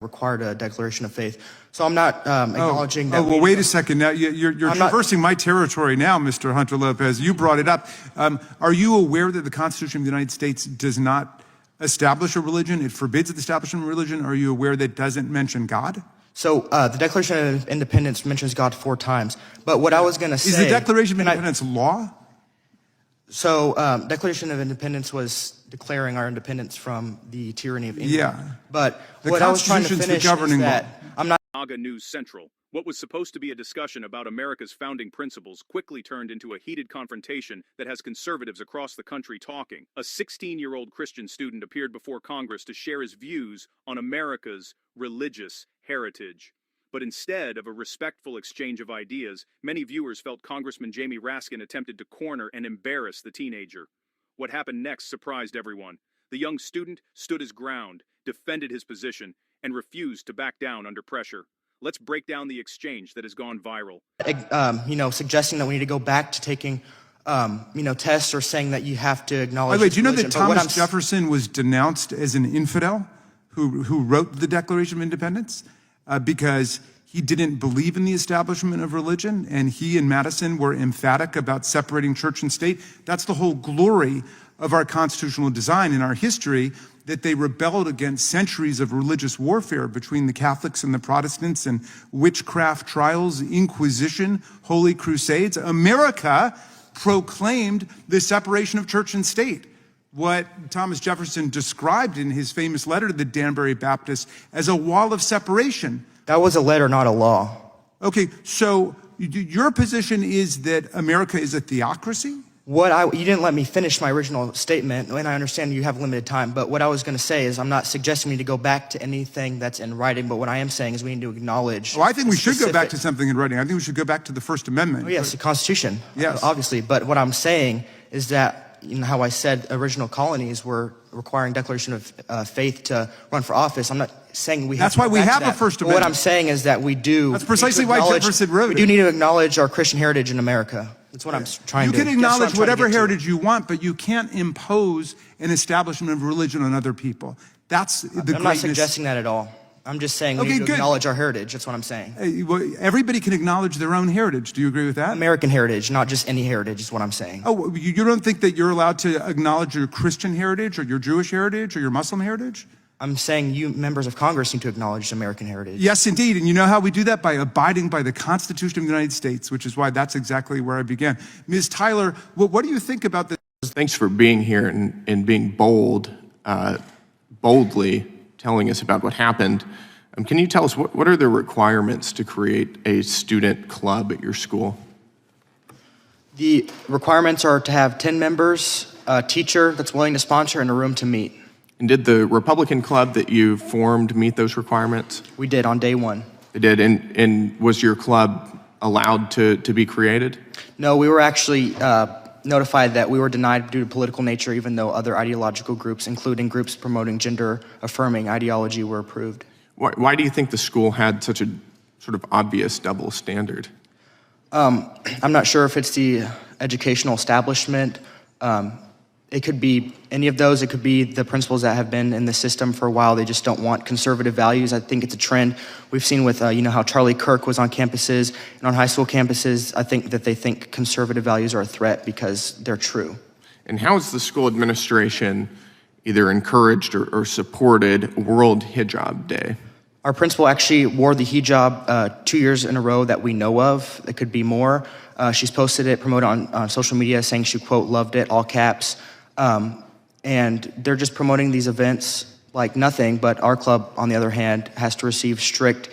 required a declaration of faith. So I'm not acknowledging that. Well, wait a second. Now you're traversing my territory now, Mr. Hunter Lopez. You brought it up. Are you aware that the Constitution of the United States does not establish a religion? It forbids the establishment of religion. Are you aware that it doesn't mention God? So the Declaration of Independence mentions God 4 times. But what I was going to say... Is the Declaration of Independence law? So Declaration of Independence was declaring our independence from the tyranny of England. Yeah. But what I was trying to finish is that I'm not... Naga News Central. What was supposed to be a discussion about America's founding principles quickly turned into a heated confrontation that has conservatives across the country talking. A 16-year-old Christian student appeared before Congress to share his views on America's religious heritage. But instead of a respectful exchange of ideas, many viewers felt Congressman Jamie Raskin attempted to corner and embarrass the teenager. What happened next surprised everyone. The young student stood his ground, defended his position, and refused to back down under pressure. Let's break down the exchange that has gone viral. Suggesting that we need to go back to taking, tests or saying that you have to acknowledge. Wait, do you know that Thomas Jefferson was denounced as an infidel who wrote the Declaration of Independence because he didn't believe in the establishment of religion, and he and Madison were emphatic about separating church and state? That's the whole glory of our constitutional design in our history, that they rebelled against centuries of religious warfare between the Catholics and the Protestants and witchcraft trials, Inquisition, Holy Crusades. America proclaimed the separation of church and state, what Thomas Jefferson described in his famous letter to the Danbury Baptists as a wall of separation. That was a letter, not a law. Okay, so your position is that America is a theocracy? You didn't let me finish my original statement, and I understand you have limited time, but what I was going to say is I'm not suggesting we need to go back to anything that's in writing, but what I am saying is we need to acknowledge... Well, I think we should go back to something in writing. I think we should go back to the First Amendment. Oh, yes, the Constitution, yes, obviously, but what I'm saying is that, how I said original colonies were requiring declaration of faith to run for office. I'm not saying we have That's why we have a First Amendment. What I'm saying is that we do... That's precisely why Jefferson wrote it. We do need to acknowledge our Christian heritage in America. That's what I'm trying to... You can acknowledge whatever heritage you want, but you can't impose an establishment of religion on other people. That's the greatness. I'm not suggesting that at all. I'm just saying we need to acknowledge our heritage. That's what I'm saying. Everybody can acknowledge their own heritage. Do you agree with that? American heritage, not just any heritage, is what I'm saying. Oh, you don't think that you're allowed to acknowledge your Christian heritage or your Jewish heritage or your Muslim heritage? I'm saying you members of Congress need to acknowledge American heritage. Yes, indeed. And you know how we do that? By abiding by the Constitution of the United States, which is why that's exactly where I began. Ms. Tyler, what do you think about this? Thanks for being here and being boldly telling us about what happened. Can you tell us what are the requirements to create a student club at your school? The requirements are to have 10 members, a teacher that's willing to sponsor, and a room to meet. And did the Republican club that you formed meet those requirements? We did on day 1. It did, and was your club allowed to be created? No, we were actually notified that we were denied due to political nature, even though other ideological groups, including groups promoting gender-affirming ideology, were approved. Why do you think the school had such a sort of obvious double standard? I'm not sure if it's the educational establishment. It could be any of those. It could be the principals that have been in the system for a while. They just don't want conservative values. I think it's a trend we've seen with, how Charlie Kirk was on campuses and on high school campuses. I think that they think conservative values are a threat because they're true. And how has the school administration either encouraged or supported World Hijab Day? Our principal actually wore the hijab 2 years in a row that we know of. It could be more. She's posted it, promoted on social media, saying she, quote, loved it, all caps. And they're just promoting these events like nothing, but our club, on the other hand, has to receive strict,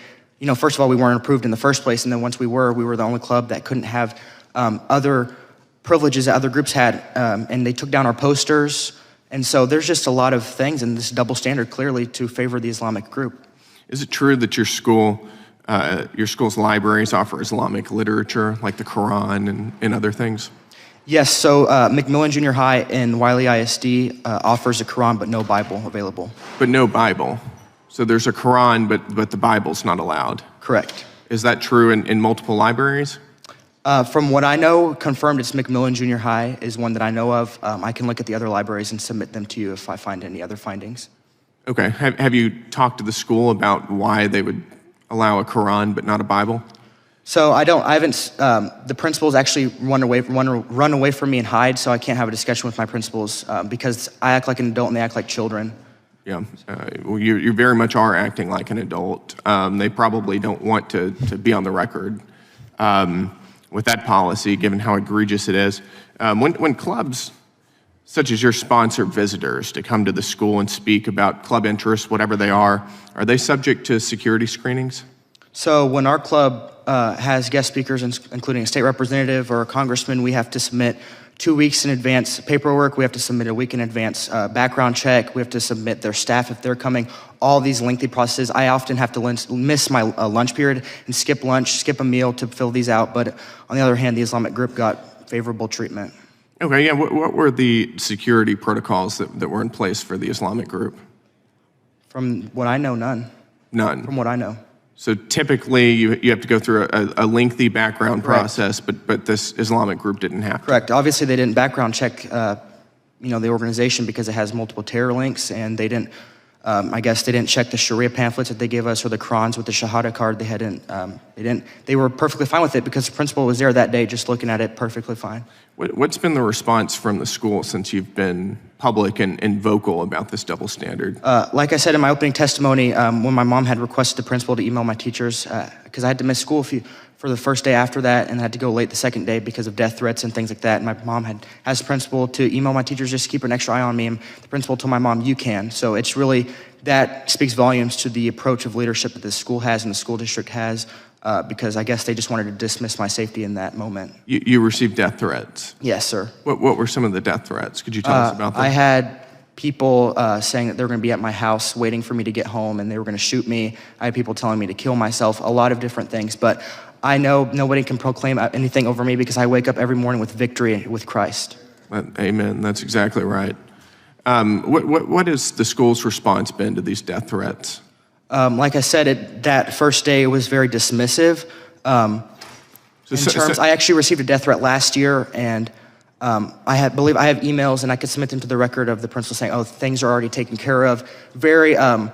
first of all, we weren't approved in the first place, and then once we were the only club that couldn't have other privileges that other groups had, and they took down our posters. And so there's just a lot of things in this double standard clearly to favor the Islamic group. Is it true that your school's libraries offer Islamic literature, like the Quran and other things? Yes, so McMillan Junior High and Wiley ISD offers a Quran, but no Bible available. But no Bible. So there's a Quran, but the Bible's not allowed. Correct. Is that true in multiple libraries? From what I know, confirmed, it's McMillan Junior High is one that I know of. I can look at the other libraries and submit them to you if I find any other findings. Okay. Have you talked to the school about why they would allow a Quran but not a Bible? So I haven't, the principals actually run away from me and hide, so I can't have a discussion with my principals because I act like an adult and they act like children. Yeah, well, you very much are acting like an adult. They probably don't want to be on the record with that policy, given how egregious it is. When clubs such as your sponsor visitors to come to the school and speak about club interests, whatever they are they subject to security screenings? So when our club has guest speakers, including a state representative or a congressman, we have to submit 2 weeks in advance paperwork. We have to submit a week in advance background check. We have to submit their staff if they're coming. All these lengthy processes. I often have to miss my lunch period and skip lunch, skip a meal to fill these out. But on the other hand, the Islamic group got favorable treatment. Okay, yeah. What were the security protocols that were in place for the Islamic group? From what I know, none. None. From what I know. So typically, you have to go through a lengthy background Correct. process, but this Islamic group didn't have to. Correct. Obviously, they didn't background check, the organization because it has multiple terror links, and they didn't. I guess they didn't check the Sharia pamphlets that they gave us or the Qurans with the Shahada card. They didn't. They were perfectly fine with it because the principal was there that day, just looking at it, perfectly fine. What's been the response from the school since you've been public and vocal about this double standard? Like I said in my opening testimony, when my mom had requested the principal to email my teachers, because I had to miss school for the first day after that and had to go late the second day because of death threats and things like that. And my mom had asked the principal to email my teachers just to keep an extra eye on me. And the principal told my mom, "You can." So it's really, that speaks volumes to the approach of leadership that the school has and the school district has, because I guess they just wanted to dismiss my safety in that moment. You received death threats. Yes, sir. What were some of the death threats? Could you tell us about them? I had people saying that they were going to be at my house waiting for me to get home and they were going to shoot me. I had people telling me to kill myself, a lot of different things. But I know nobody can proclaim anything over me because I wake up every morning with victory with Christ. Amen. That's exactly right. What has the school's response been to these death threats? Like I said, that first day it was very dismissive. I actually received a death threat last year, and I believe I have emails, and I could submit them to the record of the principal saying, "Oh, things are already taken care of." Very, I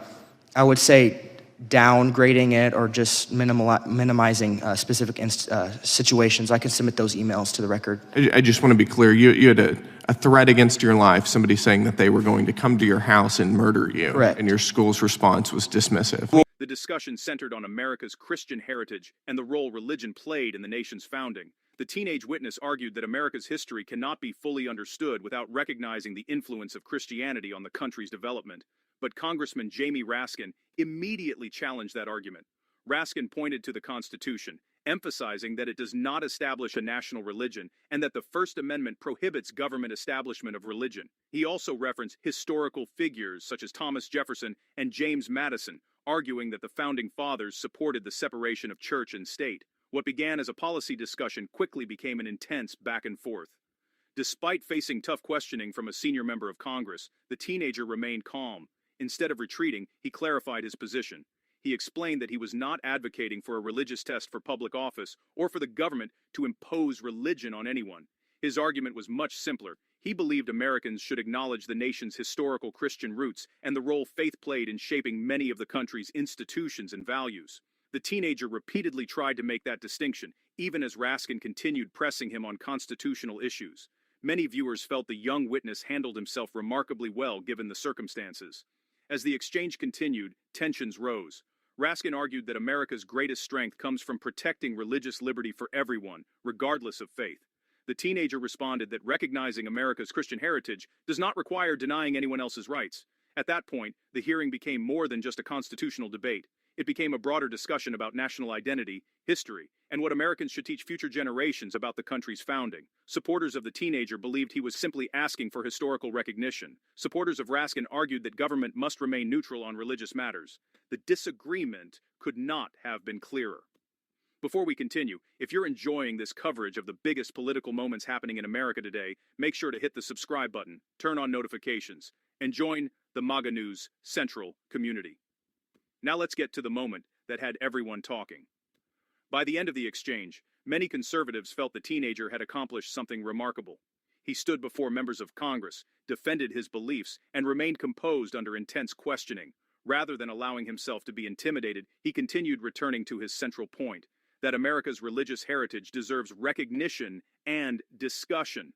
would say, downgrading it or just minimizing specific situations. I can submit those emails to the record. I just want to be clear. You had a threat against your life, somebody saying that they were going to come to your house and murder you. Correct. And your school's response was dismissive. The discussion centered on America's Christian heritage and the role religion played in the nation's founding. The teenage witness argued that America's history cannot be fully understood without recognizing the influence of Christianity on the country's development. But Congressman Jamie Raskin immediately challenged that argument. Raskin pointed to the Constitution, emphasizing that it does not establish a national religion and that the First Amendment prohibits government establishment of religion. He also referenced historical figures such as Thomas Jefferson and James Madison, arguing that the Founding Fathers supported the separation of church and state. What began as a policy discussion quickly became an intense back and forth. Despite facing tough questioning from a senior member of Congress, the teenager remained calm. Instead of retreating, he clarified his position. He explained that he was not advocating for a religious test for public office or for the government to impose religion on anyone. His argument was much simpler. He believed Americans should acknowledge the nation's historical Christian roots and the role faith played in shaping many of the country's institutions and values. The teenager repeatedly tried to make that distinction, even as Raskin continued pressing him on constitutional issues. Many viewers felt the young witness handled himself remarkably well given the circumstances. As the exchange continued, tensions rose. Raskin argued that America's greatest strength comes from protecting religious liberty for everyone, regardless of faith. The teenager responded that recognizing America's Christian heritage does not require denying anyone else's rights. At that point, the hearing became more than just a constitutional debate. It became a broader discussion about national identity, history, and what Americans should teach future generations about the country's founding. Supporters of the teenager believed he was simply asking for historical recognition. Supporters of Raskin argued that government must remain neutral on religious matters. The disagreement could not have been clearer. Before we continue, if you're enjoying this coverage of the biggest political moments happening in America today, make sure to hit the subscribe button, turn on notifications, and join the MAGA News Central community. Now let's get to the moment that had everyone talking. By the end of the exchange, many conservatives felt the teenager had accomplished something remarkable. He stood before members of Congress, defended his beliefs, and remained composed under intense questioning. Rather than allowing himself to be intimidated, he continued returning to his central point, that America's religious heritage deserves recognition and discussion.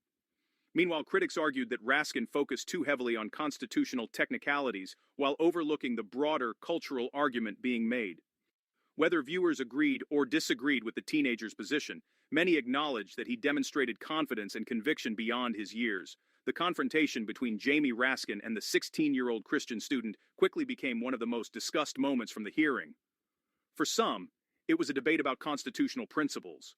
Meanwhile, critics argued that Raskin focused too heavily on constitutional technicalities while overlooking the broader cultural argument being made. Whether viewers agreed or disagreed with the teenager's position, many acknowledged that he demonstrated confidence and conviction beyond his years. The confrontation between Jamie Raskin and the 16-year-old Christian student quickly became one of the most discussed moments from the hearing. For some, it was a debate about constitutional principles.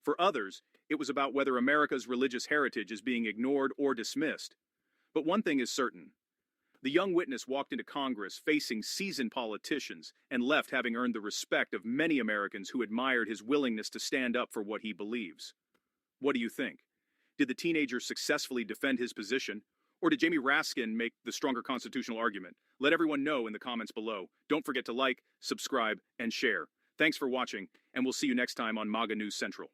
For others, it was about whether America's religious heritage is being ignored or dismissed. But one thing is certain. The young witness walked into Congress facing seasoned politicians and left having earned the respect of many Americans who admired his willingness to stand up for what he believes. What do you think? Did the teenager successfully defend his position, or did Jamie Raskin make the stronger constitutional argument? Let everyone know in the comments below. Don't forget to like, subscribe, and share. Thanks for watching, and we'll see you next time on MAGA News Central.